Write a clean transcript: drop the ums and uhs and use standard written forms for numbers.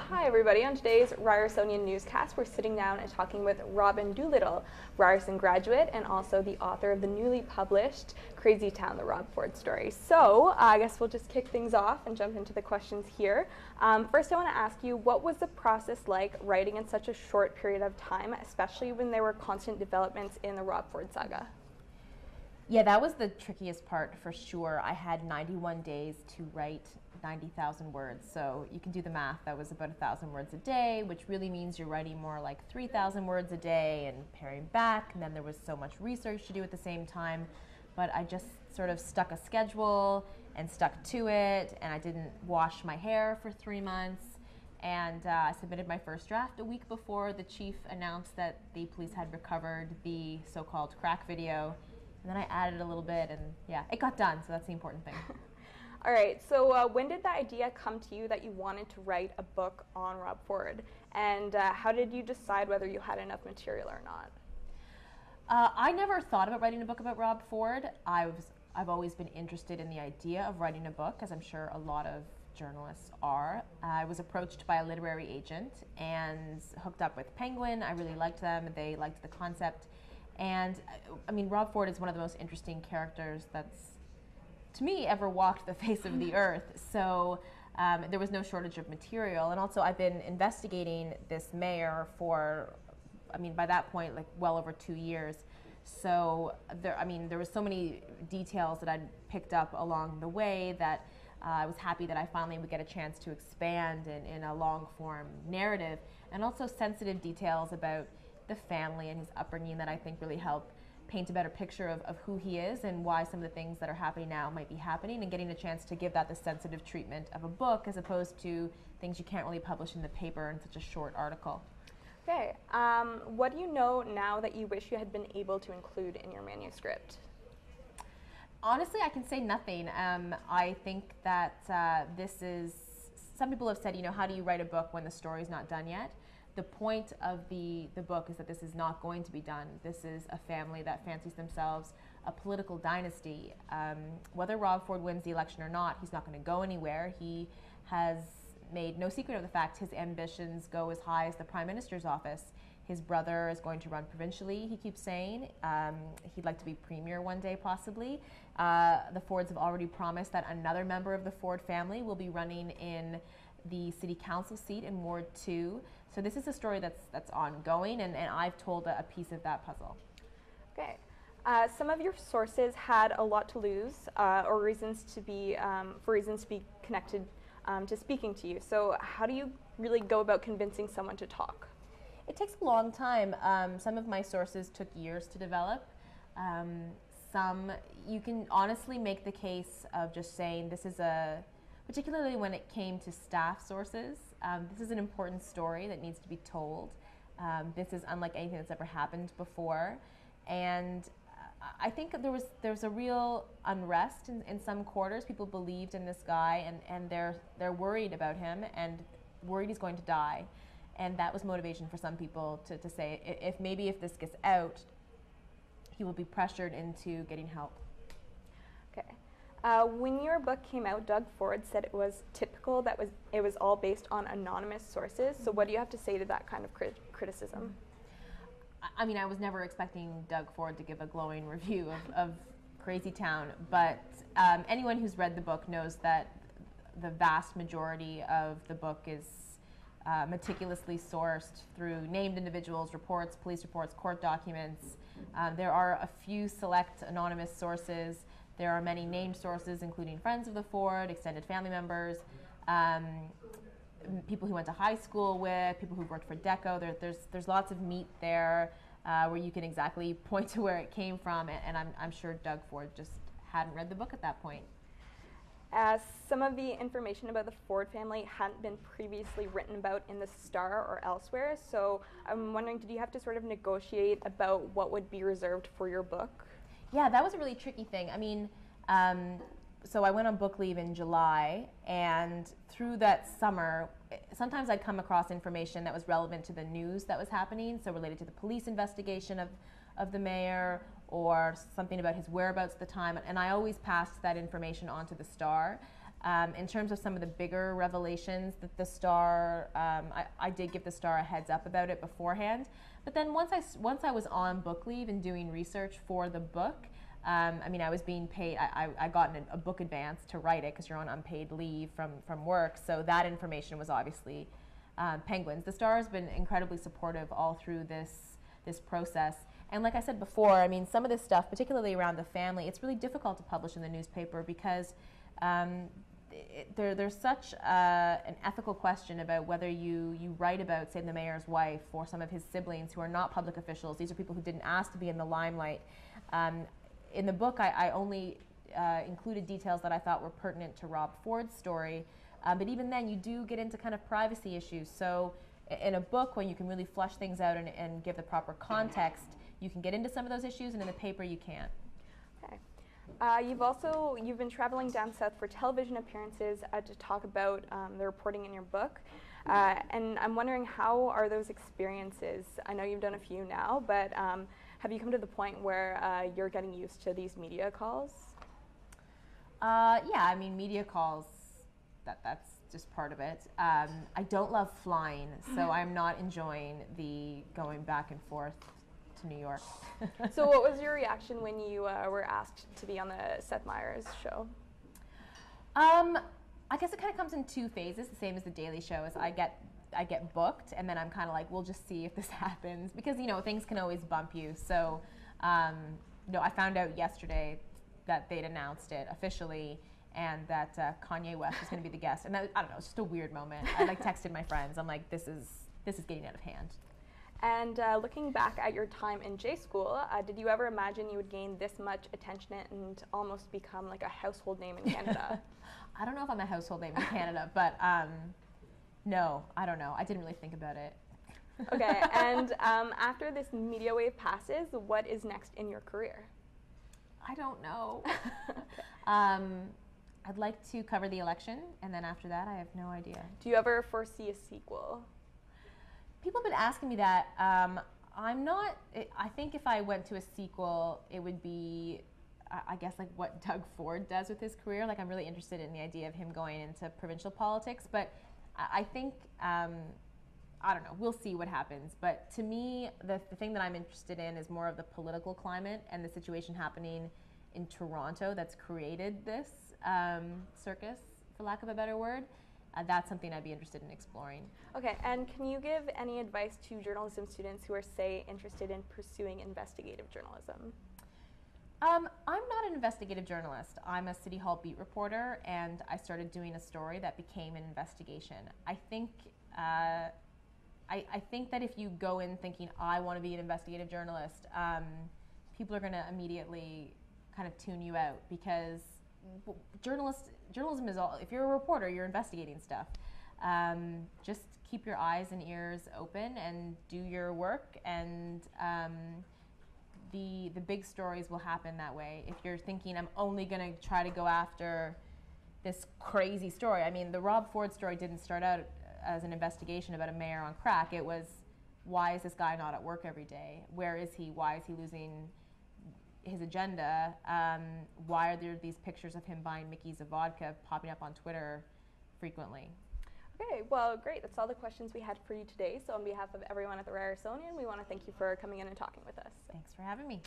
Hi everybody, on today's Ryersonian newscast we're sitting down and talking with Robyn Doolittle, Ryerson graduate and also the author of the newly published Crazy Town, the Rob Ford story. So I guess we'll just kick things off and jump into the questions here. First I want to ask you, what was the process like writing in such a short period of time, especially when there were constant developments in the Rob Ford saga? Yeah, that was the trickiest part for sure. I had 91 days to write 90,000 words, so you can do the math. That was about 1,000 words a day, which really means you're writing more like 3,000 words a day and paring back, and then there was so much research to do at the same time. But I just sort of stuck a schedule and stuck to it, and I didn't wash my hair for 3 months. And I submitted my first draft a week before the chief announced that the police had recovered the so-called crack video. And then I added a little bit, and yeah, it got done, so that's the important thing. All right, so when did the idea come to you that you wanted to write a book on Rob Ford? And how did you decide whether you had enough material or not? I never thought about writing a book about Rob Ford. I've always been interested in the idea of writing a book, as I'm sure a lot of journalists are. I was approached by a literary agent and hooked up with Penguin. I really liked them, they liked the concept. And I mean, Rob Ford is one of the most interesting characters that's, to me, ever walked the face of the earth. So there was no shortage of material. And also, I've been investigating this mayor for, I mean, by that point, like well over 2 years. So there was so many details that I'd picked up along the way that I was happy that I finally would get a chance to expand in a long form narrative, and also sensitive details about the family and his upbringing that I think really help paint a better picture of who he is and why some of the things that are happening now might be happening, and getting a chance to give that the sensitive treatment of a book as opposed to things you can't really publish in the paper in such a short article. Okay, what do you know now that you wish you had been able to include in your manuscript? Honestly, I can say nothing. I think that some people have said, how do you write a book when the story's not done yet? The point of the book is that this is not going to be done. This is a family that fancies themselves a political dynasty. Whether Rob Ford wins the election or not, he's not going to go anywhere. He has made no secret of the fact his ambitions go as high as the Prime Minister's office. His brother is going to run provincially, he keeps saying. He'd like to be premier one day, possibly. The Fords have already promised that another member of the Ford family will be running in the city council seat in Ward 2. So this is a story that's ongoing, and I've told a piece of that puzzle. Okay. Some of your sources had a lot to lose, or reasons to be connected to speaking to you. So how do you really go about convincing someone to talk? It takes a long time. Some of my sources took years to develop. Some you can honestly make the case of just saying this is particularly when it came to staff sources, this is an important story that needs to be told. This is unlike anything that's ever happened before. And I think there's a real unrest in some quarters. People believed in this guy, and they're worried about him and worried he's going to die. And that was motivation for some people to say, if this gets out, he will be pressured into getting help. Okay. When your book came out, Doug Ford said it was typical that it was all based on anonymous sources. So what do you have to say to that kind of criticism? I mean, I was never expecting Doug Ford to give a glowing review of Crazy Town, but anyone who's read the book knows that the vast majority of the book is meticulously sourced through named individuals, reports, police reports, court documents. There are a few select anonymous sources. There are many named sources, including friends of the Ford, extended family members, people who went to high school with, people who worked for Deco. There's lots of meat there where you can exactly point to where it came from, and I'm sure Doug Ford just hadn't read the book at that point. Some of the information about the Ford family hadn't been previously written about in the Star or elsewhere, so I'm wondering, did you have to sort of negotiate about what would be reserved for your book? Yeah, that was a really tricky thing. I mean, so I went on book leave in July, and through that summer, sometimes I'd come across information that was relevant to the news that was happening, so related to the police investigation of the mayor, or something about his whereabouts at the time, and I always passed that information on to the Star. In terms of some of the bigger revelations that the Star, I did give the Star a heads up about it beforehand. But then once I was on book leave and doing research for the book, I mean, I was being paid. I got a book advance to write it because you're on unpaid leave from work. So that information was obviously Penguin's. The Star has been incredibly supportive all through this process. And like I said before, I mean, some of this stuff, particularly around the family, it's really difficult to publish in the newspaper because there's such an ethical question about whether you write about, say, the mayor's wife or some of his siblings who are not public officials. These are people who didn't ask to be in the limelight. In the book, I only included details that I thought were pertinent to Rob Ford's story, but even then you do get into kind of privacy issues. So in a book, when you can really flesh things out and give the proper context, you can get into some of those issues, and in the paper you can't. Okay. You've been traveling down south for television appearances to talk about the reporting in your book, and I'm wondering, how are those experiences? I know you've done a few now, but have you come to the point where you're getting used to these media calls? Yeah, I mean, media calls, that's just part of it. I don't love flying, so I'm not enjoying the going back and forth to New York. So what was your reaction when you were asked to be on the Seth Meyers show? I guess it kind of comes in two phases, the same as the Daily Show. Is I get booked, and then I'm kind of like, we'll just see if this happens, because things can always bump you. So I found out yesterday that they'd announced it officially, and that Kanye West was going to be the guest. And that, I don't know, it's just a weird moment. I texted my friends. I'm like, this is getting out of hand. And looking back at your time in J school, did you ever imagine you would gain this much attention and almost become like a household name in Canada? I don't know if I'm a household name in Canada, but no, I don't know. I didn't really think about it. Okay, and after this media wave passes, what is next in your career? I don't know. Okay. I'd like to cover the election, and then after that, I have no idea. Do you ever foresee a sequel? People have been asking me that. I'm not. I think if I went to a sequel, it would be, I guess, like what Doug Ford does with his career. Like, I'm really interested in the idea of him going into provincial politics, but I think, I don't know, we'll see what happens. But to me, the thing that I'm interested in is more of the political climate and the situation happening in Toronto that's created this circus, for lack of a better word. That's something I'd be interested in exploring. Okay, and can you give any advice to journalism students who are, say, interested in pursuing investigative journalism? I'm not an investigative journalist. I'm a City Hall beat reporter, and I started doing a story that became an investigation. I think that if you go in thinking, I want to be an investigative journalist, people are going to immediately kind of tune you out, because journalism is all, if you're a reporter, you're investigating stuff. Just keep your eyes and ears open and do your work, and the big stories will happen that way. If you're thinking, I'm only going to try to go after this crazy story. I mean, the Rob Ford story didn't start out as an investigation about a mayor on crack. It was, why is this guy not at work every day? Where is he? Why is he losing his agenda? Why are there these pictures of him buying Mickey's of vodka popping up on Twitter frequently? Okay, well, great. That's all the questions we had for you today. So on behalf of everyone at the Ryerson, we want to thank you for coming in and talking with us. Thanks for having me.